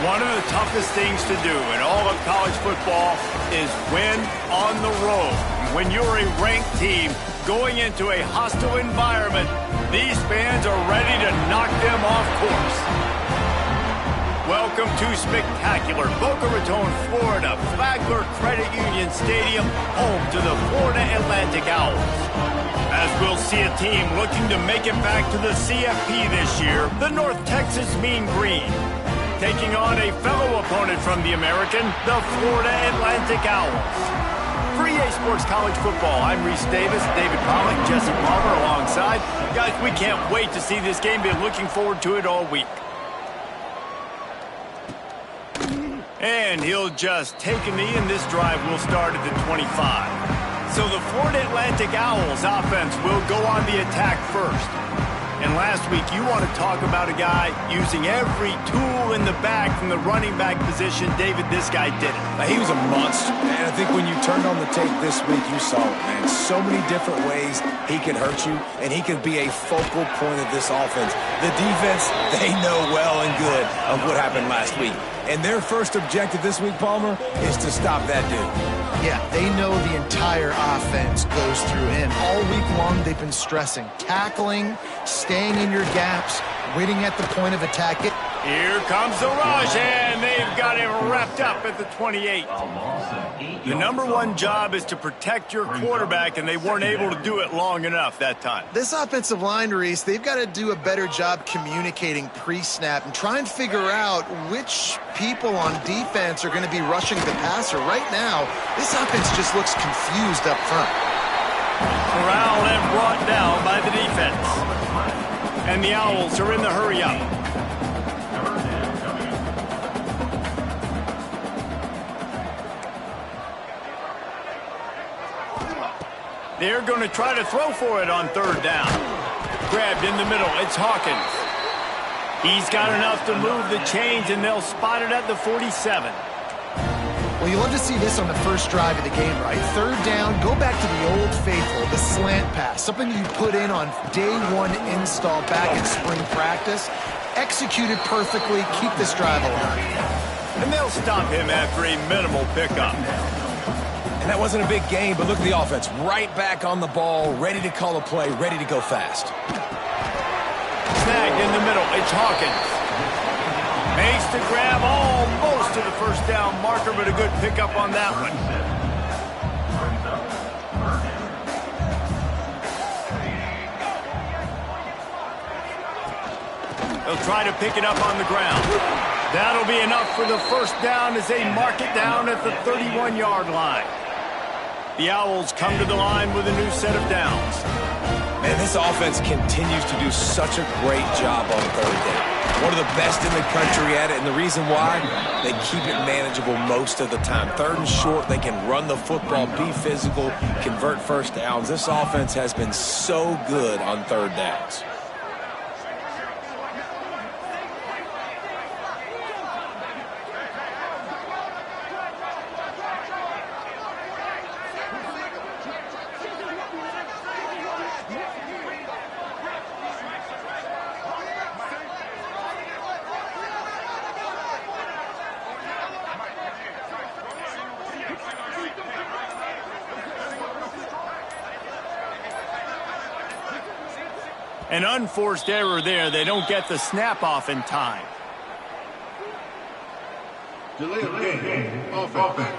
One of the toughest things to do in all of college football is win on the road. When you're a ranked team going into a hostile environment, these fans are ready to knock them off course. Welcome to spectacular Boca Raton, Florida, Flagler Credit Union Stadium, home to the Florida Atlantic Owls. As we'll see a team looking to make it back to the CFP this year, the North Texas Mean Green, taking on a fellow opponent from the American, the Florida Atlantic Owls. For EA Sports College Football, I'm Reese Davis, David Pollack, Jesse Palmer alongside. Guys, we can't wait to see this game. Been looking forward to it all week. And he'll just take a knee, and this drive will start at the 25. So the Florida Atlantic Owls offense will go on the attack first. And last week, you want to talk about a guy using every tool in the bag from the running back position. David, this guy did it. He was a monster, man. I think when you turned on the tape this week, you saw it, man. So many different ways he could hurt you, and he could be a focal point of this offense. The defense, they know well and good of what happened last week. And their first objective this week, Palmer, is to stop that dude. Yeah, they know the entire offense goes through him. All week long, they've been stressing, tackling, staying in your gaps, waiting at the point of attack. Here comes the rush, and they've got him wrapped up at the 28. The number one job is to protect your quarterback, and they weren't able to do it long enough that time. This offensive line, Reese, they've got to do a better job communicating pre-snap and try and figure out which people on defense are going to be rushing the passer. Right now, this offense just looks confused up front. Corralled and brought down by the defense. And the Owls are in the hurry-up. They're going to try to throw for it on third down. Grabbed in the middle. It's Hawkins. He's got enough to move the chains, and they'll spot it at the 47. Well, you love to see this on the first drive of the game, right? Third down, go back to the old faithful, the slant pass, something you put in on day one install back in spring practice. Executed perfectly, keep this drive alive. And they'll stop him after a minimal pickup. And that wasn't a big gain, but look at the offense. Right back on the ball, ready to call a play, ready to go fast. Snagged in the middle. It's Hawkins. Makes the grab almost to the first down marker, but a good pickup on that one. They'll try to pick it up on the ground. That'll be enough for the first down as they mark it down at the 31-yard line. The Owls come to the line with a new set of downs. Man, this offense continues to do such a great job on third down. One of the best in the country at it, and the reason why, they keep it manageable most of the time. Third and short, they can run the football, be physical, convert first downs. This offense has been so good on third downs. An unforced error there. They don't get the snap off in time. Delay of game. Offense.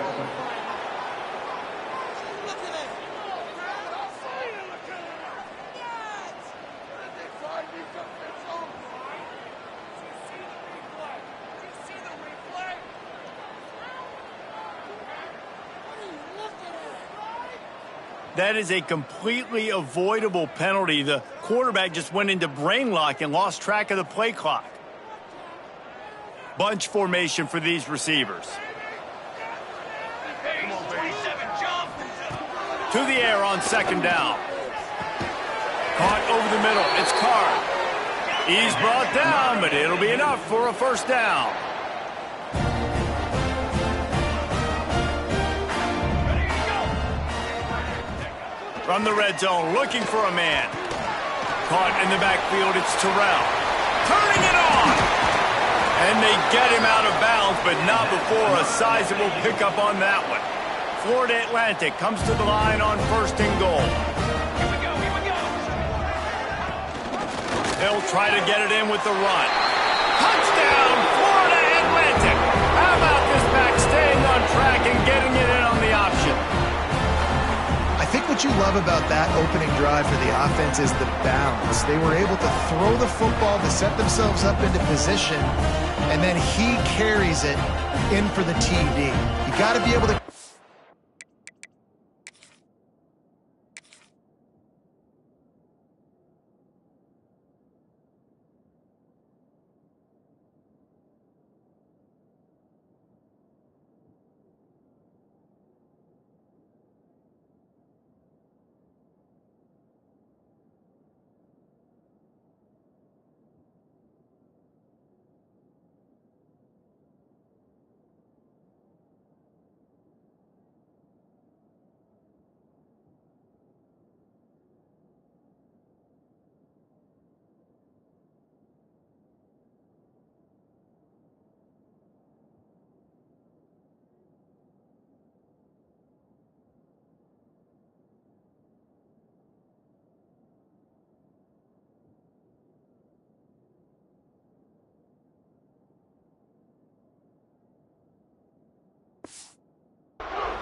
That is a completely avoidable penalty. The quarterback just went into brain lock and lost track of the play clock. Bunch formation for these receivers. To the air on second down. Caught over the middle. It's Carr. He's brought down, but it'll be enough for a first down. From the red zone, looking for a man. Caught in the backfield, it's Terrell. Turning it on! And they get him out of bounds, but not before a sizable pickup on that one. Florida Atlantic comes to the line on 1st and goal. Here we go. They'll try to get it in with the run. Touchdown, Florida Atlantic! How about this back staying on track and getting it in on the option? I think what you love about that opening drive for the offense is the balance. They were able to throw the football to set themselves up into position, and then he carries it in for the TD. You got to be able to...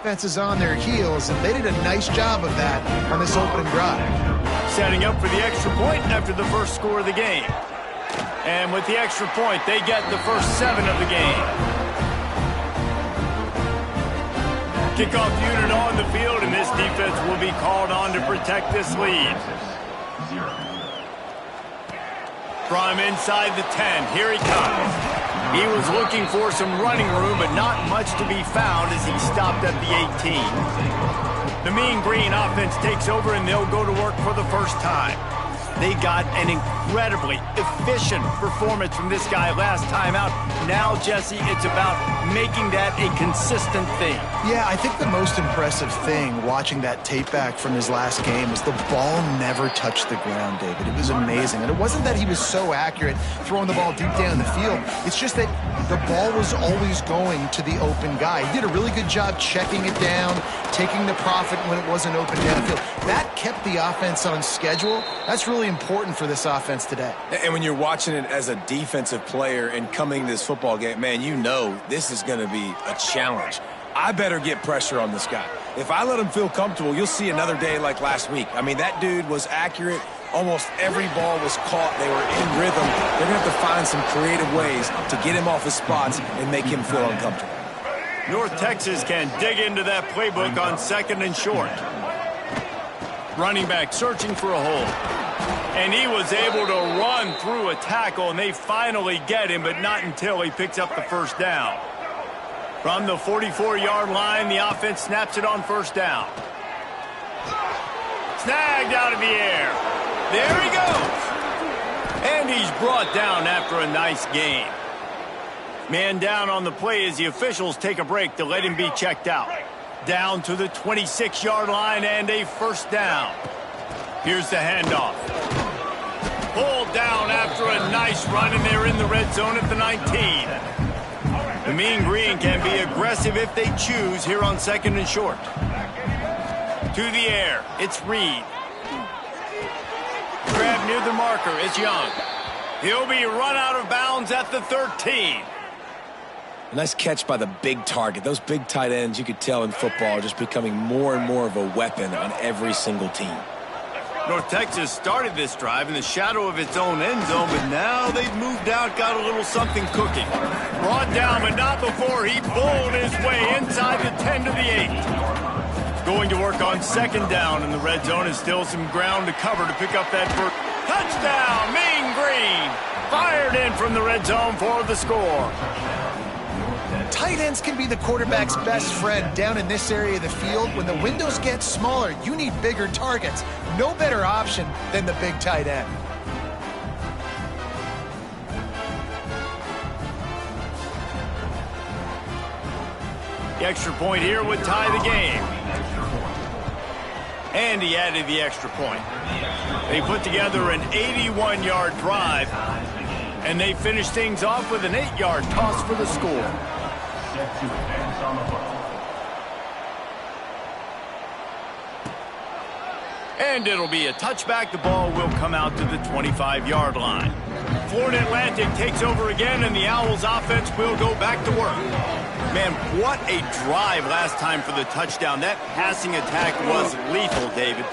Defense is on their heels, and they did a nice job of that on this opening drive. Setting up for the extra point after the first score of the game. And with the extra point, they get the first 7 of the game. Kickoff unit on the field, and this defense will be called on to protect this lead. From inside the 10, here he comes. He was looking for some running room, but not much to be found as he stopped at the 18. The Mean Green offense takes over, and they'll go to work for the first time. They got an incredibly efficient performance from this guy last time out. Now, Jesse, it's about making that a consistent thing. Yeah, I think the most impressive thing watching that tape back from his last game is the ball never touched the ground, David. It was amazing. And it wasn't that he was so accurate throwing the ball deep down the field. It's just that the ball was always going to the open guy. He did a really good job checking it down, taking the profit when it wasn't open downfield. That kept the offense on schedule. That's really important for this offense today. And when you're watching it as a defensive player and coming to this football game, man, you know this is going to be a challenge. I better get pressure on this guy. If I let him feel comfortable, you'll see another day like last week. I mean, that dude was accurate. Almost every ball was caught. They were in rhythm. They're going to have to find some creative ways to get him off his spots and make him feel uncomfortable. North Texas can dig into that playbook on 2nd and short. Running back searching for a hole. And he was able to run through a tackle, and they finally get him, but not until he picks up the first down. From the 44-yard line, the offense snaps it on 1st down. Snagged out of the air. There he goes. And he's brought down after a nice gain. Man down on the play as the officials take a break to let him be checked out. Down to the 26-yard line and a 1st down. Here's the handoff. Pulled down after a nice run, and they're in the red zone at the 19. The Mean Green can be aggressive if they choose here on 2nd and short. To the air, it's Reed. Grab near the marker, it's Young. He'll be run out of bounds at the 13. A nice catch by the big target. Those big tight ends, you could tell in football, are just becoming more and more of a weapon on every single team. North Texas started this drive in the shadow of its own end zone, but now they've moved out, got a little something cooking. Brought down, but not before he bowled his way inside the 10 to the 8. Going to work on 2nd down in the red zone, and still some ground to cover to pick up that first. Touchdown, Mean Green! Fired in from the red zone for the score. Tight ends can be the quarterback's best friend down in this area of the field. When the windows get smaller, you need bigger targets. No better option than the big tight end. The extra point here would tie the game. And he added the extra point. They put together an 81-yard drive. And they finish things off with an 8-yard toss for the score. And it'll be a touchback. The ball will come out to the 25-yard line. Florida Atlantic takes over again, and the Owls offense will go back to work. Man, what a drive last time for the touchdown. That passing attack was lethal, David.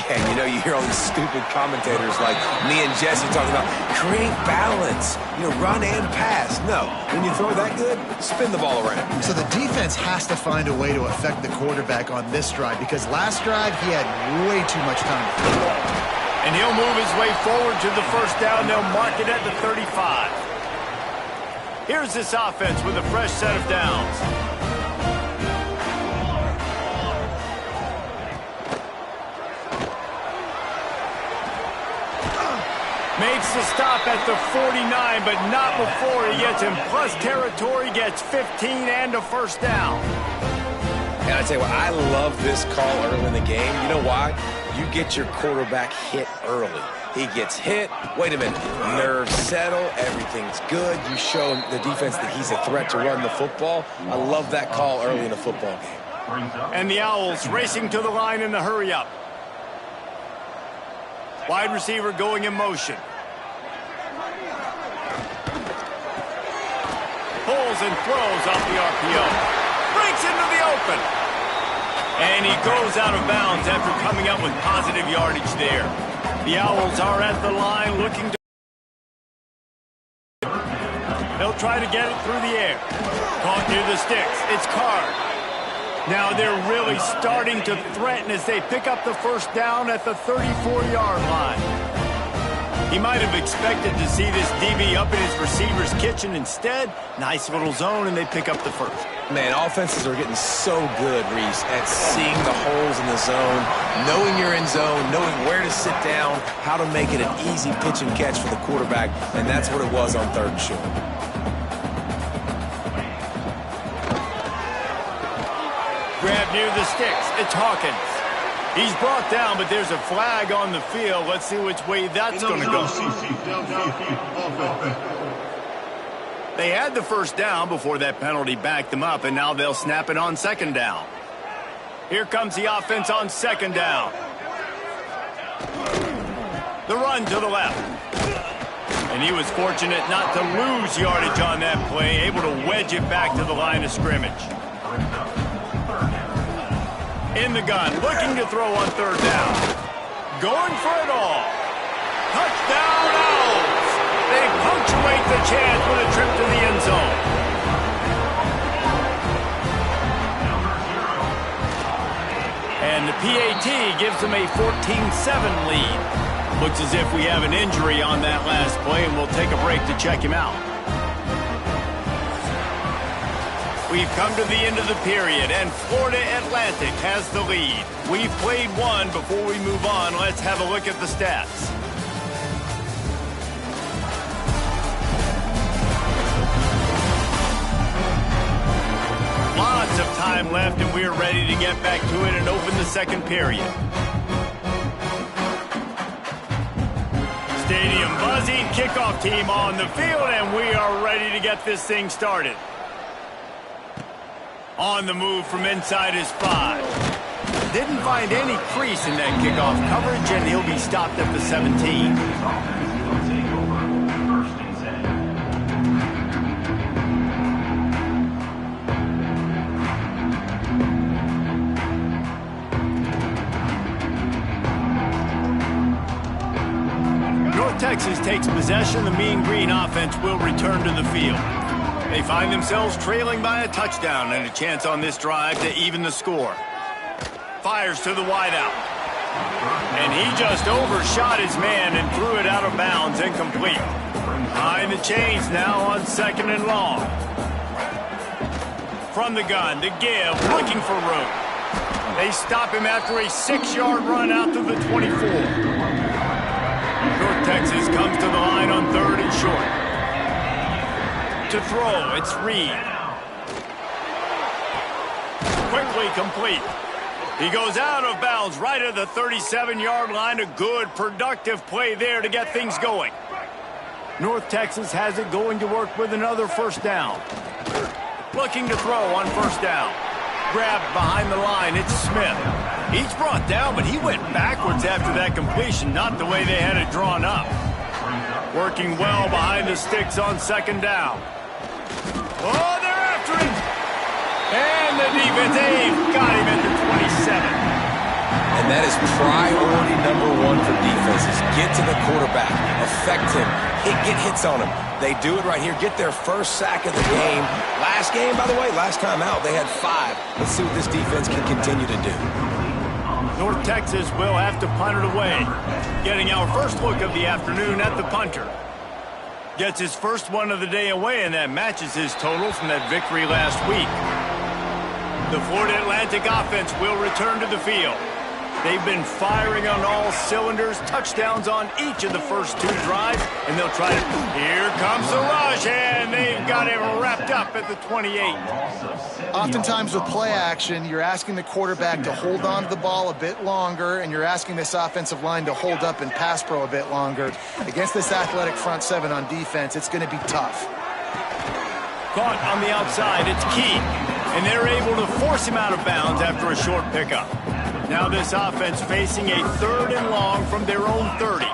Yeah, you know, you hear all these stupid commentators like me and Jesse talking about create balance, run and pass. No, when you throw that good, spin the ball around. So the defense has to find a way to affect the quarterback on this drive because last drive he had way too much time to throw the ball. And he'll move his way forward to the first down. They'll mark it at the 35. Here's this offense with a fresh set of downs. Makes the stop at the 49, but not before he gets in plus territory, gets 15 and a first down. And I tell you what, I love this call early in the game. You know why? You get your quarterback hit early. He gets hit. Wait a minute. Nerves settle. Everything's good. You show the defense that he's a threat to run the football. I love that call early in a football game. And the Owls racing to the line in the hurry-up. Wide receiver going in motion. Pulls and throws off the RPO. Breaks into the open. And he goes out of bounds after coming up with positive yardage there. The Owls are at the line looking to... They'll try to get it through the air. Caught near the sticks. It's Card. Now they're really starting to threaten as they pick up the first down at the 34-yard line. He might have expected to see this DB up in his receiver's kitchen. Instead, nice little zone, and they pick up the first. Man, offenses are getting so good, Reese, at seeing the holes in the zone, knowing you're in zone, knowing where to sit down, how to make it an easy pitch and catch for the quarterback, and that's what it was on 3rd and short. Grab near the sticks. It's Hawkins. He's brought down, but there's a flag on the field. Let's see which way that's going to go. They had the first down before that penalty backed them up, and now they'll snap it on 2nd down. Here comes the offense on 2nd down. The run to the left. And he was fortunate not to lose yardage on that play, able to wedge it back to the line of scrimmage. In the gun, looking to throw on 3rd down. Going for it all. Touchdown Owls! They punctuate the chance with a trip to the end zone. And the PAT gives them a 14-7 lead. Looks as if we have an injury on that last play, and we'll take a break to check him out. We've come to the end of the period, and Florida Atlantic has the lead. We've played one. Before we move on, let's have a look at the stats. Lots of time left, and we're ready to get back to it and open the 2nd period. Stadium buzzing, kickoff team on the field, and we are ready to get this thing started. On the move from inside his 5. Didn't find any crease in that kickoff coverage, and he'll be stopped at the 17. North Texas takes possession. The Mean Green offense will return to the field. They find themselves trailing by a touchdown and a chance on this drive to even the score. Fires to the wideout. And he just overshot his man and threw it out of bounds, incomplete. Behind the chains now on 2nd and long. From the gun to give, looking for room. They stop him after a 6-yard run out to the 24. North Texas comes to the line on 3rd and short. To throw, it's Reed. Quickly complete. He goes out of bounds right at the 37-yard line. A good, productive play there to get things going. North Texas has it going to work with another first down. Looking to throw on first down. Grabbed behind the line, it's Smith. He's brought down, but he went backwards after that completion, not the way they had it drawn up. Working well behind the sticks on second down. Oh, they're after him! And the defense, they've got him at the 27. And that is priority number one for defenses. Get to the quarterback, affect him, get hits on him. They do it right here, get their first sack of the game. Last game, by the way, last time out, they had 5. Let's see what this defense can continue to do. North Texas will have to punt it away. Getting our first look of the afternoon at the punter. Gets his first one of the day away, and that matches his total from that victory last week. The Florida Atlantic offense will return to the field. They've been firing on all cylinders, touchdowns on each of the first 2 drives, and they'll try to... Here comes the rush, and they've got him wrapped up at the 28. Oftentimes with play action, you're asking the quarterback to hold on to the ball a bit longer, and you're asking this offensive line to hold up in pass pro a bit longer. Against this athletic front 7 on defense, it's going to be tough. Caught on the outside, it's Key, and they're able to force him out of bounds after a short pickup. Now this offense facing a 3rd and long from their own 30.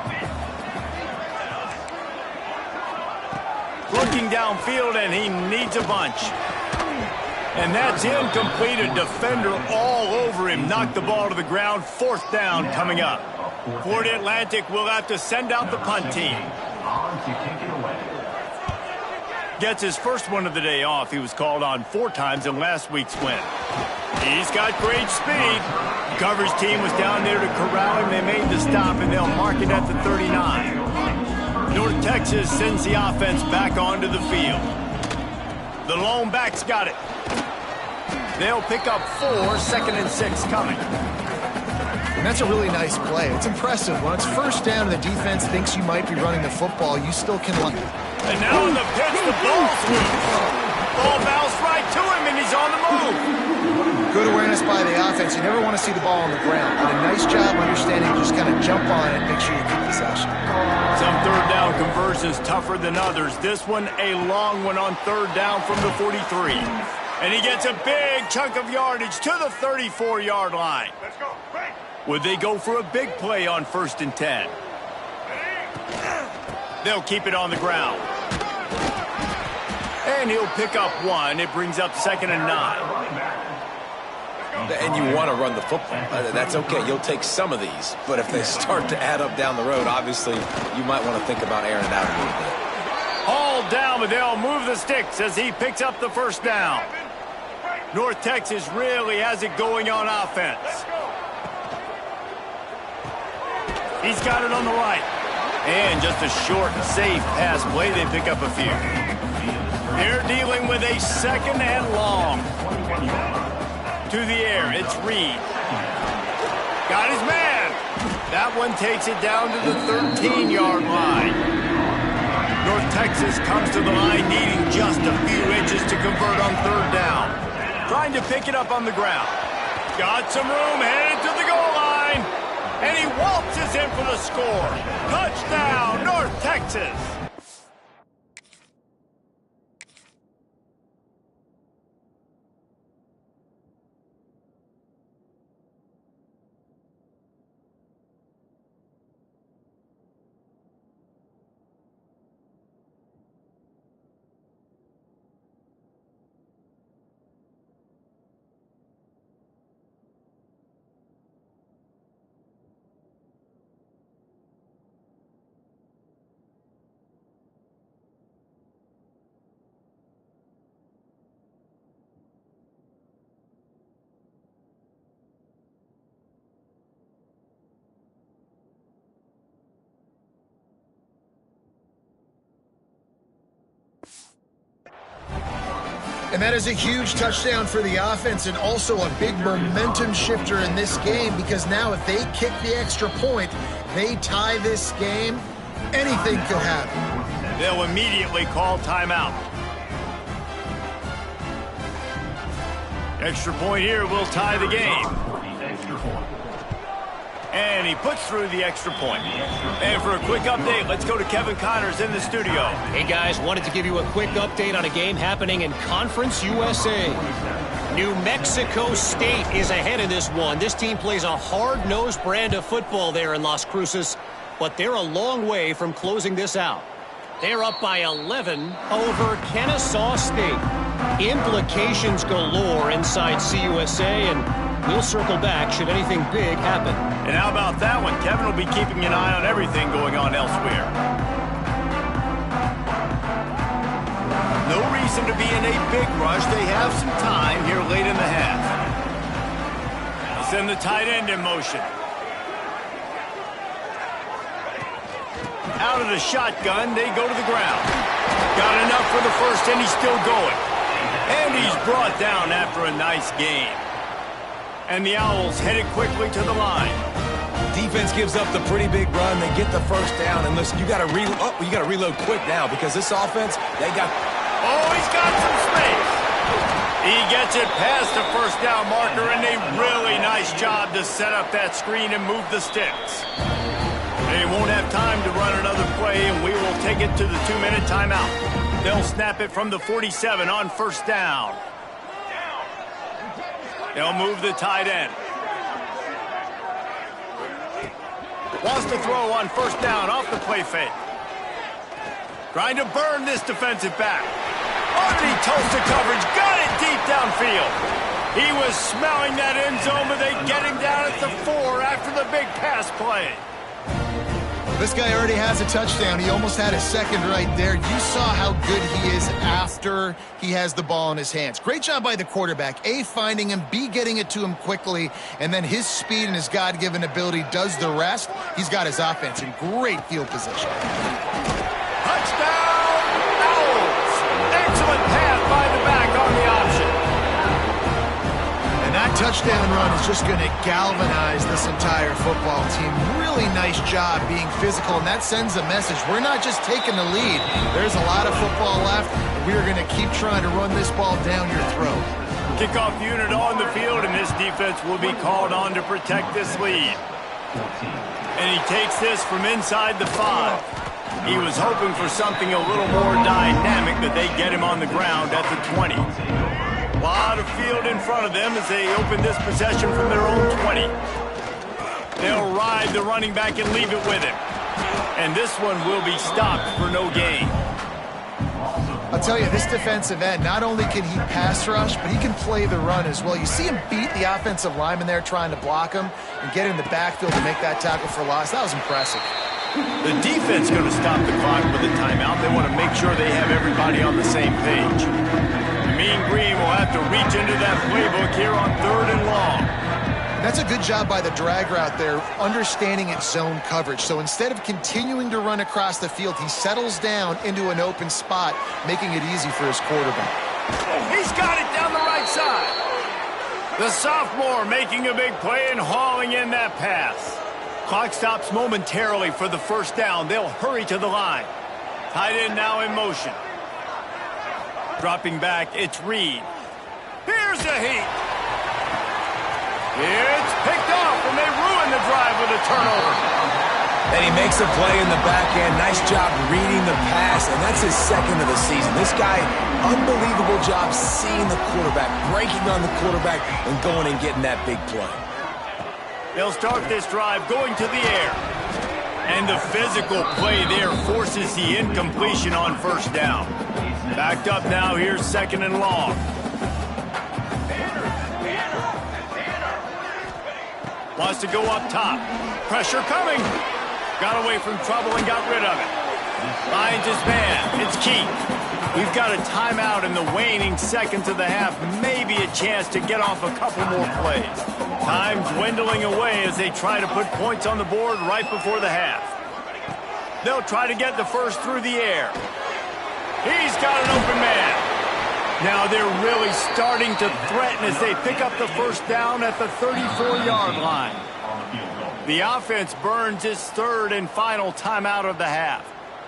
Looking downfield, and he needs a bunch. And that's incomplete. A defender all over him. Knocked the ball to the ground. 4th down coming up. Florida Atlantic will have to send out the punt team. Gets his first one of the day off. He was called on 4 times in last week's win. He's got great speed. The coverage team was down there to corral him. They made the stop, and they'll mark it at the 39. North Texas sends the offense back onto the field. The lone back's got it. They'll pick up 4, 2nd and 6 coming. And that's a really nice play. It's impressive. When it's first down and the defense thinks you might be running the football, you still can... And now in the pitch, the ball's loose. Ball bounced right to him, and he's on the move. Good awareness by the offense. You never want to see the ball on the ground. But a nice job understanding just kind of jump on it and make sure you keep possession. Some 3rd down conversions tougher than others. This one a long one on 3rd down from the 43. And he gets a big chunk of yardage to the 34-yard line. Let's go. Would they go for a big play on 1st and 10? They'll keep it on the ground. And he'll pick up 1. It brings up 2nd and 9. And you want to run the football. That's okay. You'll take some of these. But if they start to add up down the road, obviously, you might want to think about airing it out a little bit. Hauled down, but they'll move the sticks as he picks up the first down. North Texas really has it going on offense. He's got it on the right. And just a short, safe pass play. They pick up a few. They're dealing with a 2nd and long. To the air, it's Reed. Got his man. That one takes it down to the 13-yard line. North Texas comes to the line needing just a few inches to convert on 3rd down. Trying to pick it up on the ground. Got some room, headed to the goal line. And he waltzes in for the score. Touchdown, North Texas. And that is a huge touchdown for the offense and also a big momentum shifter in this game, because now if they kick the extra point, they tie this game, anything could happen. They'll immediately call timeout. Extra point here will tie the game. And he puts through the extra point. And for a quick update, let's go to Kevin Connors in the studio. Hey, guys, wanted to give you a quick update on a game happening in Conference USA. New Mexico State is ahead of this one. This team plays a hard-nosed brand of football there in Las Cruces, but they're a long way from closing this out. They're up by 11 over Kennesaw State. Implications galore inside CUSA, and we'll circle back should anything big happen. And how about that one? Kevin will be keeping an eye on everything going on elsewhere. No reason to be in a big rush. They have some time here late in the half. Send the tight end in motion. Out of the shotgun, they go to the ground. Got enough for the first, and he's still going. And he's brought down after a nice game. And the Owls headed quickly to the line. Defense gives up the pretty big run. They get the first down. And listen, you got to reload quick now because this offense, they got... Oh, he's got some space. He gets it past the first down marker, and a really nice job to set up that screen and move the sticks. They won't have time to run another play, and we will take it to the 2-minute timeout. They'll snap it from the 47 on first down. They'll move the tight end. Wants to throw on first down off the play fake. Trying to burn this defensive back. Underneath toasted coverage. Got it deep downfield. He was smelling that end zone, but they get him down at the 4 after the big pass play. This guy already has a touchdown. He almost had a second right there. You saw how good he is after he has the ball in his hands. Great job by the quarterback. A, finding him, B, getting it to him quickly, and then his speed and his God-given ability does the rest. He's got his offense in great field position. Touchdown, Owls! Excellent pass by the back on the option. And that touchdown run is just going to galvanize this entire football team. Really nice job being physical, and that sends a message. We're not just taking the lead. There's a lot of football left, and we are going to keep trying to run this ball down your throat. Kickoff unit on the field, and this defense will be called on to protect this lead. And he takes this from inside the 5. He was hoping for something a little more dynamic, but they get him on the ground at the 20. A lot of field in front of them as they open this possession from their own 20. They'll ride the running back and leave it with him. And this one will be stopped for no gain. I'll tell you, this defensive end, not only can he pass rush, but he can play the run as well. You see him beat the offensive lineman there trying to block him and get in the backfield to make that tackle for loss. That was impressive. The defense going to stop the clock with a timeout. They want to make sure they have everybody on the same page. The Mean Green will have to reach into that playbook here on 3rd and long. That's a good job by the drag route there, understanding its zone coverage. So instead of continuing to run across the field, he settles down into an open spot, making it easy for his quarterback. He's got it down the right side. The sophomore making a big play and hauling in that pass. Clock stops momentarily for the first down. They'll hurry to the line. Tight end now in motion. Dropping back, it's Reed. Here's the heat. It's picked off, and they ruin the drive with a turnover. And he makes a play in the back end. Nice job reading the pass, and that's his second of the season. This guy, unbelievable job seeing the quarterback, breaking on the quarterback, and going and getting that big play. They'll start this drive going to the air. And the physical play there forces the incompletion on first down. Backed up now, here's 2nd and long. Wants to go up top. Pressure coming. Got away from trouble and got rid of it. Finds his man. It's Keith. We've got a timeout in the waning seconds of the half. Maybe a chance to get off a couple more plays. Time's dwindling away as they try to put points on the board right before the half. They'll try to get the first through the air. He's got an open man. Now they're really starting to threaten as they pick up the first down at the 34-yard line. The offense burns its 3rd and final timeout of the half.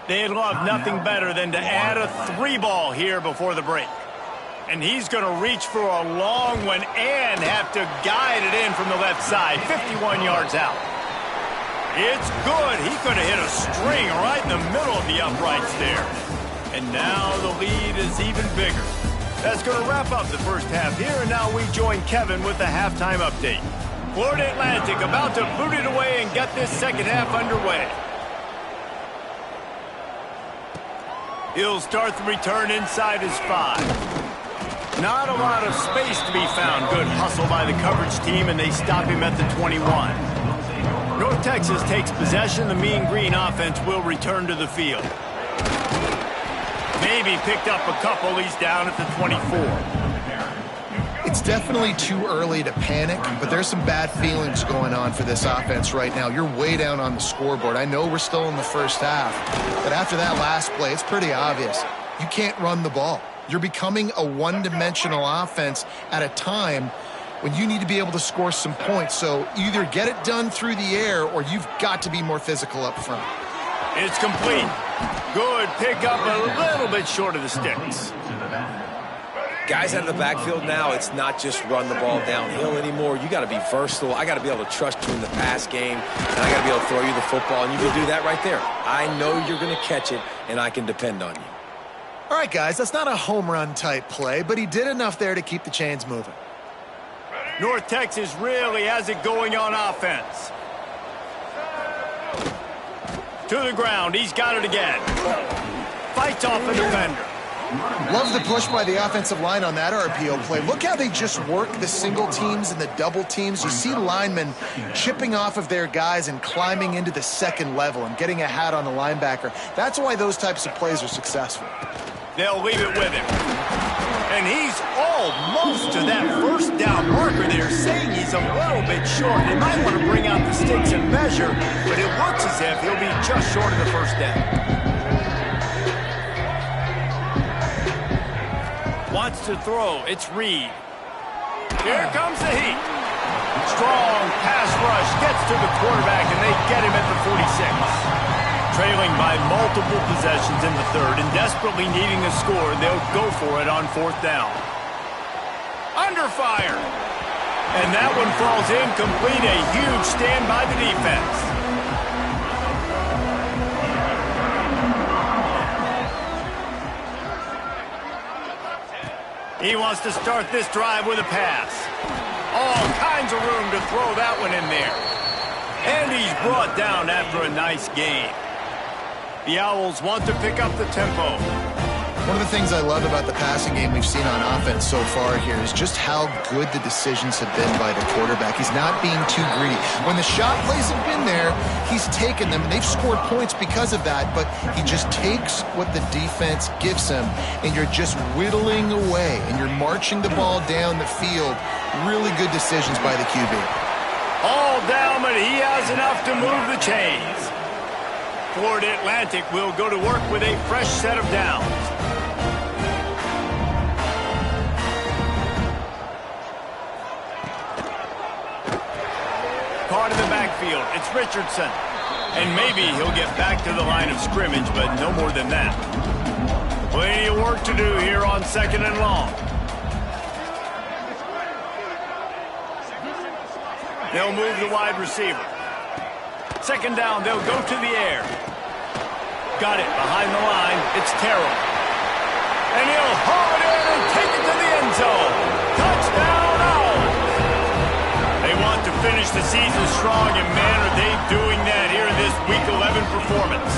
They'd love nothing better than to add a 3-ball here before the break. And he's going to reach for a long one and have to guide it in from the left side, 51 yards out. It's good. He could have hit a string right in the middle of the uprights there. And now the lead is even bigger. That's going to wrap up the first half here, and now we join Kevin with the halftime update. Florida Atlantic about to boot it away and get this second half underway. He'll start the return inside his 5. Not a lot of space to be found. Good hustle by the coverage team, and they stop him at the 21. North Texas takes possession. The Mean Green offense will return to the field. Maybe picked up a couple. He's down at the 24. It's definitely too early to panic, but there's some bad feelings going on for this offense right now. You're way down on the scoreboard. I know we're still in the first half, but after that last play, it's pretty obvious. You can't run the ball. You're becoming a one-dimensional offense at a time when you need to be able to score some points. So either get it done through the air or you've got to be more physical up front. It's complete. Good pickup, a little bit short of the sticks. Guys out of the backfield now, it's not just run the ball downhill anymore. You got to be versatile. I got to be able to trust you in the pass game, and I got to be able to throw you the football, and you can do that right there. I know you're going to catch it, and I can depend on you. All right, guys, that's not a home run type play, but he did enough there to keep the chains moving. North Texas really has it going on offense. To the ground. He's got it again. Fights off a defender. Love the push by the offensive line on that RPO play. Look how they just work the single teams and the double teams. You see linemen chipping off of their guys and climbing into the second level and getting a hat on the linebacker. That's why those types of plays are successful. They'll leave it with him. And he's almost to that first down marker there, saying he's a little bit short. They might want to bring out the sticks and measure, but it looks as if he'll be just short of the first down. Wants to throw. It's Reed. Here comes the heat. Strong pass rush gets to the quarterback, and they get him at the 46. Trailing by multiple possessions in the third and desperately needing a score, they'll go for it on fourth down. Under fire. And that one falls incomplete. A huge stand by the defense. He wants to start this drive with a pass. All kinds of room to throw that one in there. And he's brought down after a nice gain. The Owls want to pick up the tempo. One of the things I love about the passing game we've seen on offense so far here is just how good the decisions have been by the quarterback. He's not being too greedy. When the shot plays have been there, he's taken them, and they've scored points because of that, but he just takes what the defense gives him, and you're just whittling away, and you're marching the ball down the field. Really good decisions by the QB. All down, but he has enough to move the chains. Florida Atlantic will go to work with a fresh set of downs. Caught in the backfield. It's Richardson. And maybe he'll get back to the line of scrimmage, but no more than that. Plenty of work to do here on second and long. They'll move the wide receiver. Second down, they'll go to the air. Got it behind the line. It's Terrell. And he'll haul it in and take it to the end zone. Touchdown, Owls. They want to finish the season strong, and man, are they doing that here in this Week 11 performance.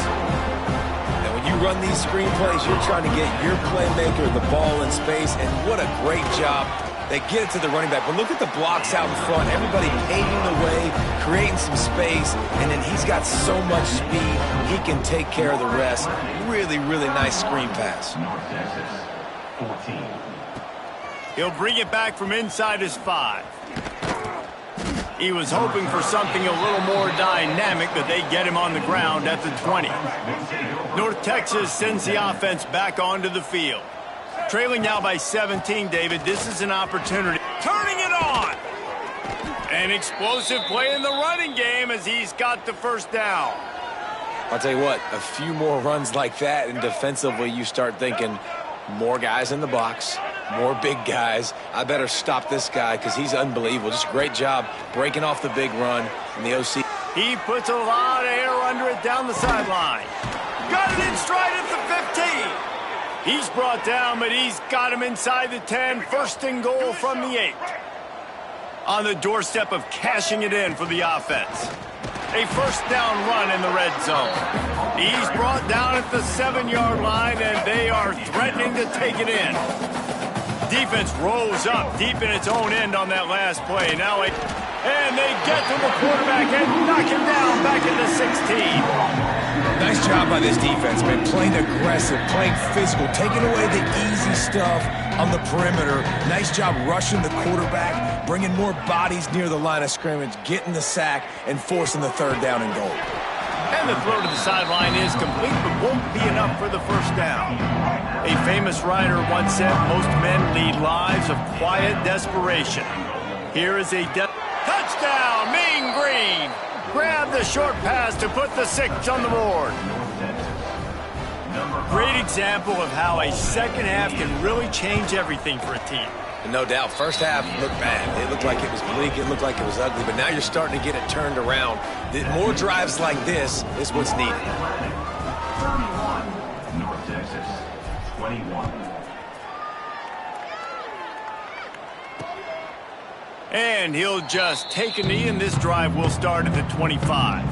And when you run these screen plays, you're trying to get your playmaker the ball in space, and what a great job. They get it to the running back, but look at the blocks out in front. Everybody paving the way, creating some space, and then he's got so much speed, he can take care of the rest. Really, really nice screen pass. He'll bring it back from inside his 5. He was hoping for something a little more dynamic, but they get him on the ground at the 20. North Texas sends the offense back onto the field. Trailing now by 17, David. This is an opportunity. Turning it on! An explosive play in the running game as he's got the first down. I'll tell you what, a few more runs like that, and defensively you start thinking more guys in the box, more big guys. I better stop this guy because he's unbelievable. Just a great job breaking off the big run, and the OC. He puts a lot of air under it down the sideline. Got it in stride at the 15. He's brought down, but he's got him inside the 10. First and goal from the 8. On the doorstep of cashing it in for the offense. A first down run in the red zone. He's brought down at the 7-yard line, and they are threatening to take it in. Defense rolls up deep in its own end on that last play. Now and they get to the quarterback and knock him down back at the 16. Nice job by this defense, man. Playing aggressive, playing physical, taking away the easy stuff on the perimeter. Nice job rushing the quarterback, bringing more bodies near the line of scrimmage, getting the sack, and forcing the third down and goal. And the throw to the sideline is complete, but won't be enough for the first down. A famous writer once said, most men lead lives of quiet desperation. Here is a touchdown, Mean Green. Grab the short pass to put the 6 on the board. Great example of how a second half can really change everything for a team. No doubt, first half looked bad. It looked like it was bleak. It looked like it was ugly. But now you're starting to get it turned around. More drives like this is what's needed. 31, North Texas, 21. And he'll just take a knee, and this drive will start at the 25.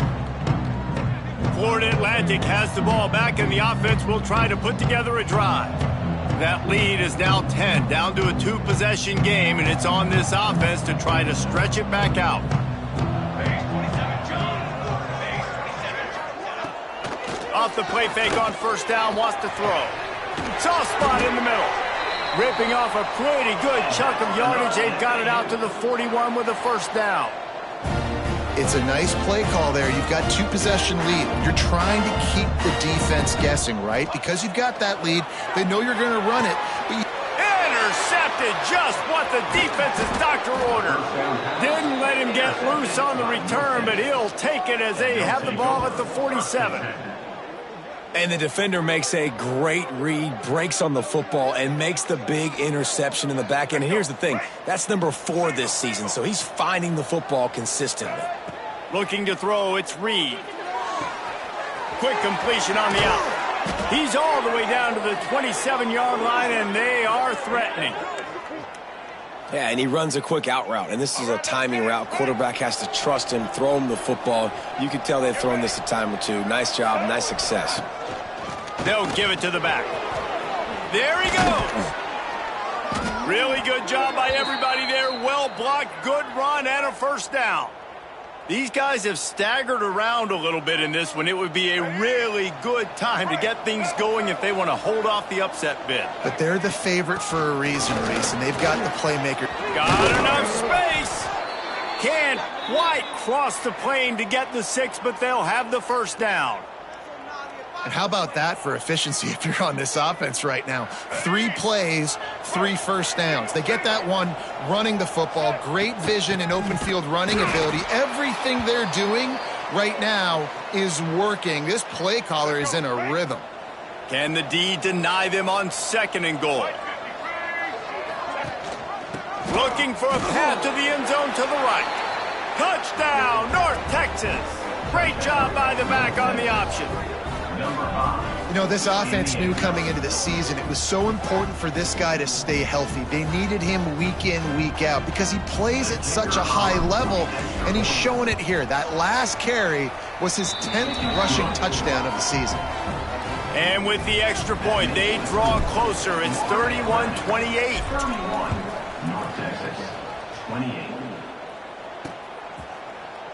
Florida Atlantic has the ball back, and the offense will try to put together a drive. That lead is now 10, down to a 2-possession game, and it's on this offense to try to stretch it back out. Off the play fake on first down, wants to throw. Soft spot in the middle. Ripping off a pretty good chunk of yardage. They've got it out to the 41 with a first down. It's a nice play call there. You've got 2-possession lead. You're trying to keep the defense guessing, right? Because you've got that lead, they know you're going to run it. Intercepted, just what the defense's doctor ordered. Didn't let him get loose on the return, but he'll take it as they have the ball at the 47. And the defender makes a great read, breaks on the football, and makes the big interception in the back end. And here's the thing, that's number 4 this season, so he's finding the football consistently. Looking to throw, it's Reed. Quick completion on the out. He's all the way down to the 27-yard line, and they are threatening. Yeah, and he runs a quick out route, and this is a timing route. Quarterback has to trust him, throw him the football. You can tell they've thrown this a time or two. Nice job, nice success. They'll give it to the back. There he goes. Really good job by everybody there. Well blocked, good run, and a first down. These guys have staggered around a little bit in this one. It would be a really good time to get things going if they want to hold off the upset bid. But they're the favorite for a reason, Reese, and they've got the playmaker. Got enough space. Can't quite cross the plane to get the 6, but they'll have the first down. And how about that for efficiency if you're on this offense right now? 3 plays, 3 first downs. They get that one running the football, great vision and open field running ability. Everything they're doing right now is working. This play caller is in a rhythm. Can the D deny them on 2nd and goal? Looking for a path to the end zone to the right. Touchdown, North Texas. Great job by the back on the option. You know, this offense knew coming into the season it was so important for this guy to stay healthy. They needed him week in, week out because he plays at such a high level, and he's showing it here. That last carry was his 10th rushing touchdown of the season. And with the extra point, they draw closer. It's 31-28. 31, North Texas, 28.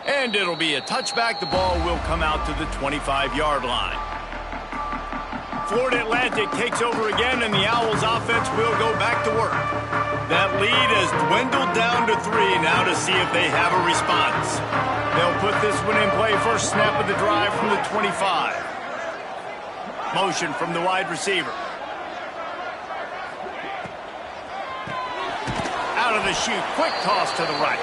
And it'll be a touchback. The ball will come out to the 25-yard line. Florida Atlantic takes over again, and the Owls offense will go back to work. That lead has dwindled down to 3 now to see if they have a response. They'll put this one in play. First snap of the drive from the 25. Motion from the wide receiver. Out of the chute, quick toss to the right.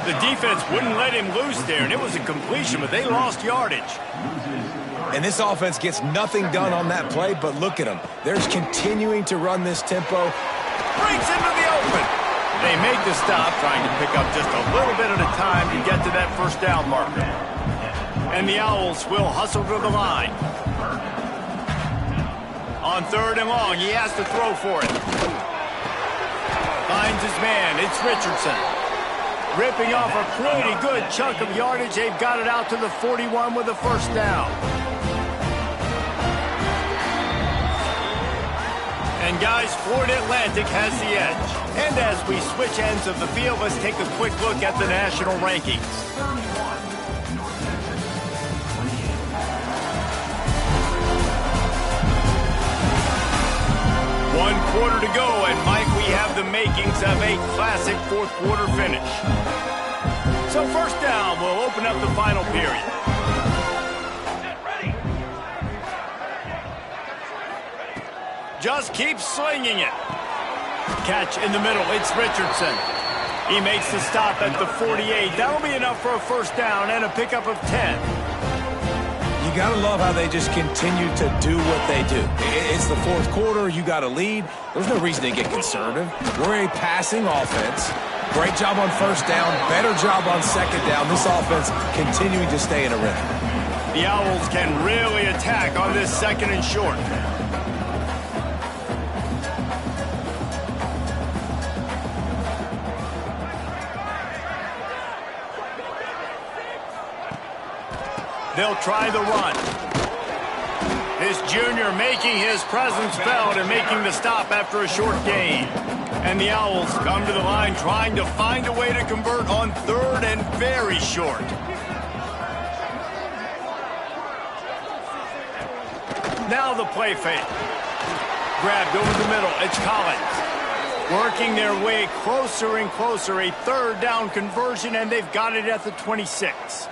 The defense wouldn't let him loose there, and it was a completion, but they lost yardage. And this offense gets nothing done on that play, but look at them. They're continuing to run this tempo. Breaks into the open. They make the stop, trying to pick up just a little bit at a time to get to that first down marker. And the Owls will hustle to the line. On 3rd and long, he has to throw for it. Finds his man. It's Richardson. Ripping off a pretty good chunk of yardage. They've got it out to the 41 with a first down. And guys, Florida Atlantic has the edge. And as we switch ends of the field, let's take a quick look at the national rankings. 1 quarter to go, and Mike, we have the makings of a classic 4th quarter finish. So first down, we'll open up the final period. Just keep slinging it. Catch in the middle, it's Richardson. He makes the stop at the 48. That'll be enough for a first down and a pickup of 10. You got to love how they just continue to do what they do. It's the 4th quarter. You got a lead. There's no reason to get conservative. We're a passing offense. Great job on first down. Better job on second down. This offense continuing to stay in a rhythm. The Owls can really attack on this 2nd and short. They'll try the run. This junior making his presence felt and making the stop after a short gain. And the Owls come to the line trying to find a way to convert on 3rd and very short. Now the play fake. Grabbed over the middle. It's Collins. Working their way closer and closer. A 3rd down conversion, and they've got it at the 26.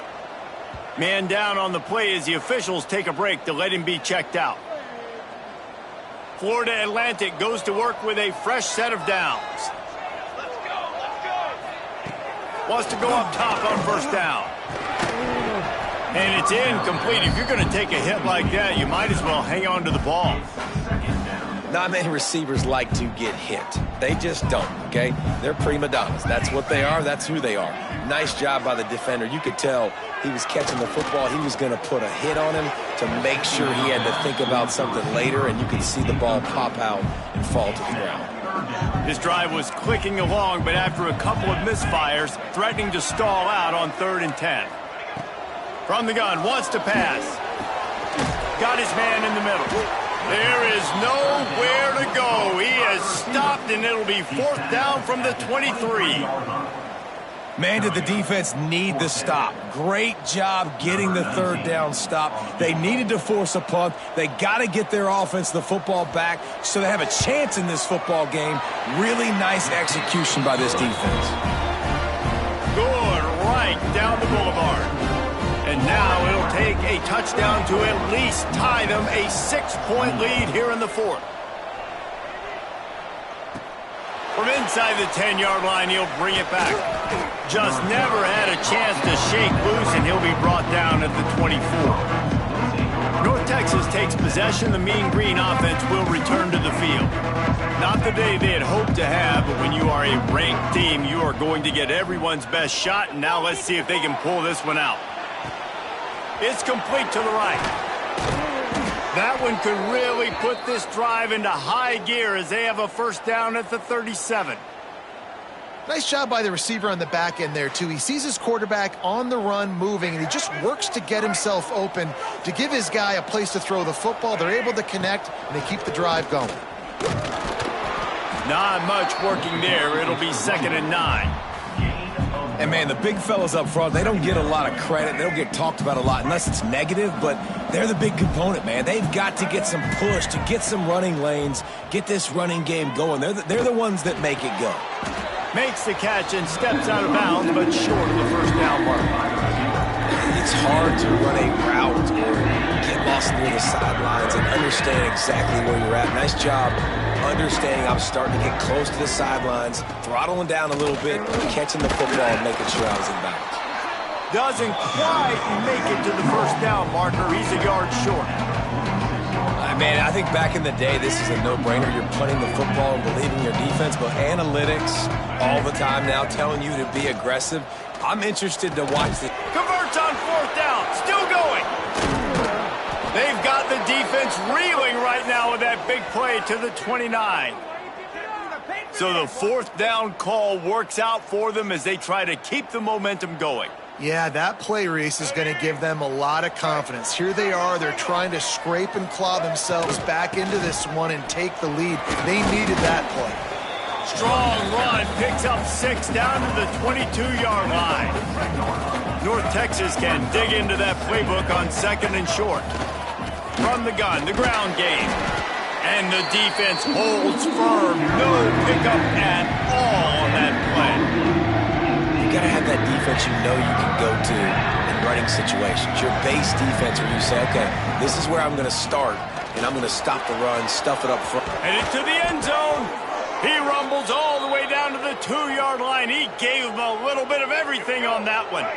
Man down on the play as the officials take a break to let him be checked out. Florida Atlantic goes to work with a fresh set of downs. Wants to go up top on first down. And it's incomplete. If you're going to take a hit like that, you might as well hang on to the ball. Not many receivers like to get hit. They just don't, okay? They're prima donnas. That's what they are. That's who they are. Nice job by the defender. You could tell he was catching the football. He was going to put a hit on him to make sure he had to think about something later, and you could see the ball pop out and fall to the ground. This drive was clicking along, but after a couple of misfires, threatening to stall out on 3rd and 10. From the gun, wants to pass. Got his man in the middle. There is nowhere to go. He has stopped, and it'll be 4th down from the 23. Man, did the defense need the stop. Great job getting the 3rd down stop. They needed to force a punt. They got to get their offense the football back so they have a chance in this football game. Really nice execution by this defense. Good right down the boulevard. And now it'll take a touchdown to at least tie them a 6-point lead here in the 4th. From inside the 10-yard line, he'll bring it back. Just never had a chance to shake loose, and he'll be brought down at the 24. North Texas takes possession. The Mean Green offense will return to the field. Not the day they had hoped to have, but when you are a ranked team, you are going to get everyone's best shot, and now let's see if they can pull this one out. It's complete to the right. That one could really put this drive into high gear as they have a first down at the 37. Nice job by the receiver on the back end there, too. He sees his quarterback on the run moving, and he just works to get himself open to give his guy a place to throw the football. They're able to connect, and they keep the drive going. Not much working there. It'll be 2nd and 9. And, man, the big fellas up front, they don't get a lot of credit. They don't get talked about a lot unless it's negative, but they're the big component, man. They've got to get some push, to get some running lanes, get this running game going. They're the ones that make it go. Makes the catch and steps out of bounds, but short of the first down mark. It's hard to run a route or get lost near the sidelines and understand exactly where you're at. Nice job understanding I'm starting to get close to the sidelines, throttling down a little bit, catching the football and making sure I was in bounds. Doesn't quite make it to the first down marker. He's a yard short. Man, I think back in the day, this is a no-brainer. You're punting the football and believing your defense, but analytics all the time now telling you to be aggressive. I'm interested to watch this. Converts It's on fourth down. Still going. They've got the defense reeling right now with that big play to the 29. So the fourth down call works out for them as they try to keep the momentum going. Yeah, that play, Reese, is going to give them a lot of confidence. Here they are. They're trying to scrape and claw themselves back into this one and take the lead. They needed that play. Strong run, picks up 6 down to the 22-yard line. North Texas can dig into that playbook on second and short. From the gun, the ground game. And the defense holds firm. No pickup at all on that play. You got to have that defense you know you can go to in running situations. Your base defense where you say, okay, this is where I'm going to start, and I'm going to stop the run, stuff it up front. Headed to the end zone. He rumbles all the way down to the 2-yard line. He gave them a little bit of everything on that one.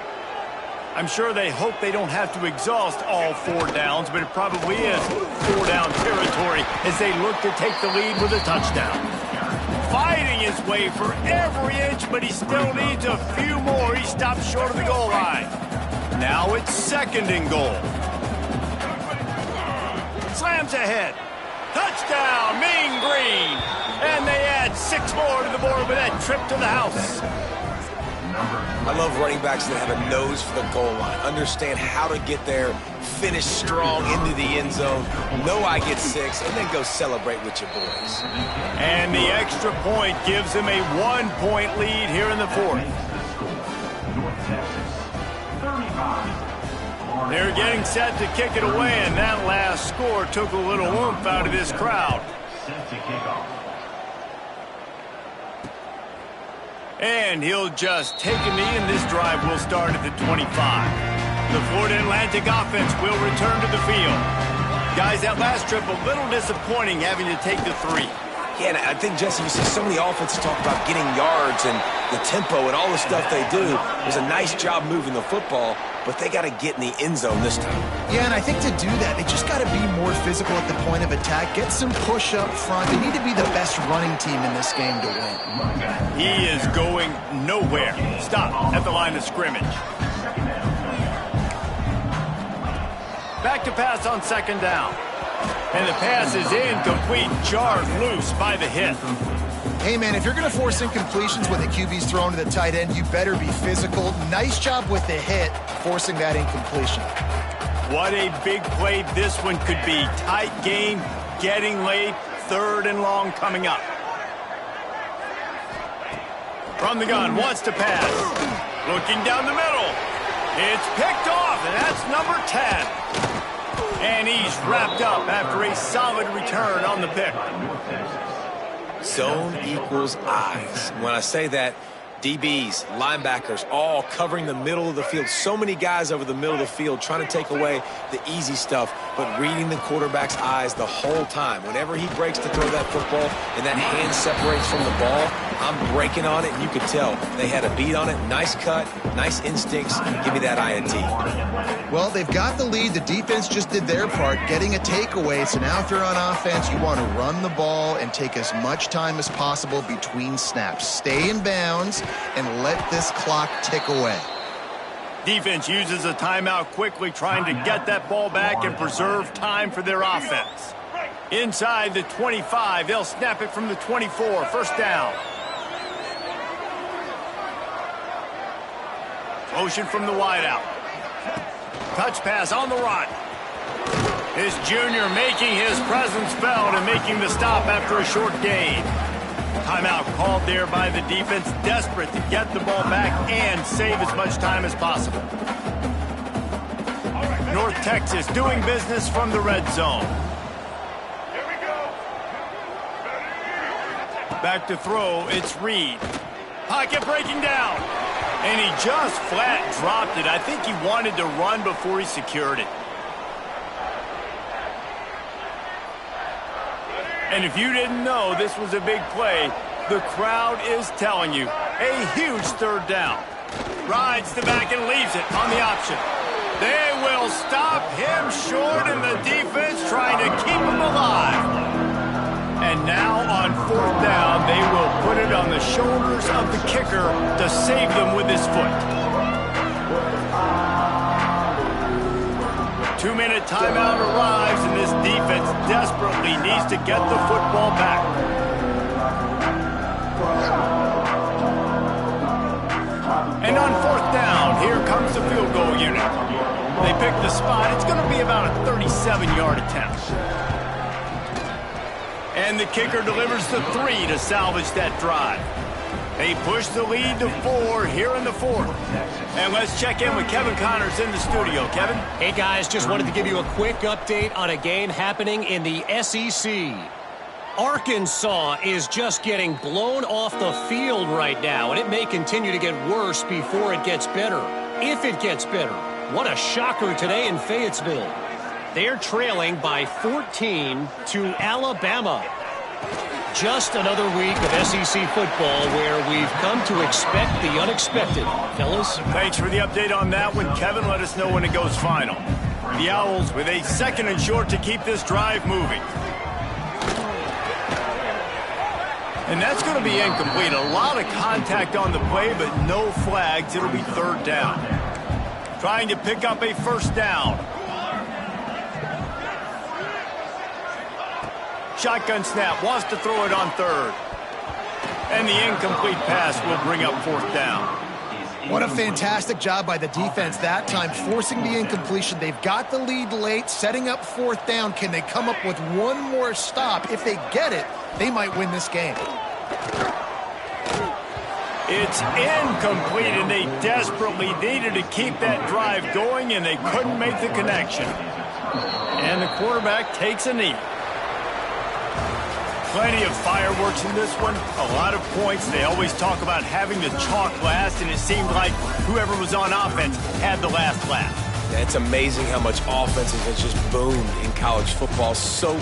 I'm sure they hope they don't have to exhaust all 4 downs, but it probably is 4-down territory as they look to take the lead with a touchdown. Fighting his way for every inch, but he still needs a few more. He stops short of the goal line. Now it's second and goal. Slams ahead. Touchdown, Mean Green. And they add 6 more to the board with that trip to the house. I love running backs that have a nose for the goal line. Understand how to get there, finish strong into the end zone, know I get 6, and then go celebrate with your boys. And the extra point gives them a 1-point lead here in the fourth. They're getting set to kick it away, and that last score took a little oomph out of this crowd. And he'll just take a knee, and this drive will start at the 25. The Florida Atlantic offense will return to the field. Guys, that last trip, a little disappointing having to take the 3. Yeah, and I think, Jesse, you see so many offenses talk about getting yards and the tempo and all the stuff they do. It was a nice job moving the football, but they got to get in the end zone this time. Yeah, and I think to do that, they just got to be more physical at the point of attack, get some push up front. They need to be the best running team in this game to win. He is going nowhere. Stop at the line of scrimmage. Back to pass on second down. And the pass is incomplete, jarred loose by the hit. Hey, man, if you're going to force incompletions when the QB's thrown to the tight end, you better be physical. Nice job with the hit, forcing that incompletion. What a big play this one could be. Tight game, getting late, 3rd and long coming up. From the gun, wants to pass. Looking down the middle. It's picked off, and that's number 10. And he's wrapped up after a solid return on the pick. Zone equals eyes. When I say that, DBs, linebackers, all covering the middle of the field. So many guys over the middle of the field trying to take away the easy stuff, but reading the quarterback's eyes the whole time. Whenever he breaks to throw that football and that hand separates from the ball, I'm breaking on it, and you could tell they had a beat on it. Nice cut, nice instincts. Give me that INT. Well, they've got the lead. The defense just did their part, getting a takeaway. So now if you're on offense, you want to run the ball and take as much time as possible between snaps. Stay in bounds and let this clock tick away. Defense uses a timeout quickly, trying to get that ball back and preserve time for their offense. Inside the 25, they'll snap it from the 24. First down. Motion from the wideout. Touch pass on the run. This junior making his presence felt and making the stop after a short gain. Timeout called there by the defense, desperate to get the ball back and save as much time as possible. North Texas doing business from the red zone. Back to throw, it's Reed. Pocket breaking down. And he just flat dropped it. I think he wanted to run before he secured it. And if you didn't know this was a big play, the crowd is telling you. A huge 3rd down. Rides the back and leaves it on the option. They will stop him short, and the defense trying to keep him alive. And now on 4th down, they will put it on the shoulders of the kicker to save them with his foot. 2-minute timeout arrives, and this defense desperately needs to get the football back. And on 4th down, here comes the field goal unit. They pick the spot. It's going to be about a 37-yard attempt. And the kicker delivers the 3 to salvage that drive. They push the lead to 4 here in the 4th. And let's check in with Kevin Connors in the studio. Kevin? Hey, guys, just wanted to give you a quick update on a game happening in the SEC. Arkansas is just getting blown off the field right now, and it may continue to get worse before it gets better. If it gets better. What a shocker today in Fayetteville. They're trailing by 14 to Alabama. Just another week of SEC football where we've come to expect the unexpected. Fellas? Thanks for the update on that one, Kevin. Let us know when it goes final. The Owls with a 2nd and short to keep this drive moving. And that's going to be incomplete. A lot of contact on the play, but no flags. It'll be 3rd down. Trying to pick up a 1st down. Shotgun snap, wants to throw it on 3rd. And the incomplete pass will bring up 4th down. What a fantastic job by the defense that time, forcing the incompletion. They've got the lead late, setting up 4th down. Can they come up with one more stop? If they get it, they might win this game. It's incomplete, and they desperately needed to keep that drive going, and they couldn't make the connection. And the quarterback takes a knee. Plenty of fireworks in this one. A lot of points. They always talk about having the chalk last, and it seemed like whoever was on offense had the last laugh. Yeah, it's amazing how much offense has just boomed in college football. So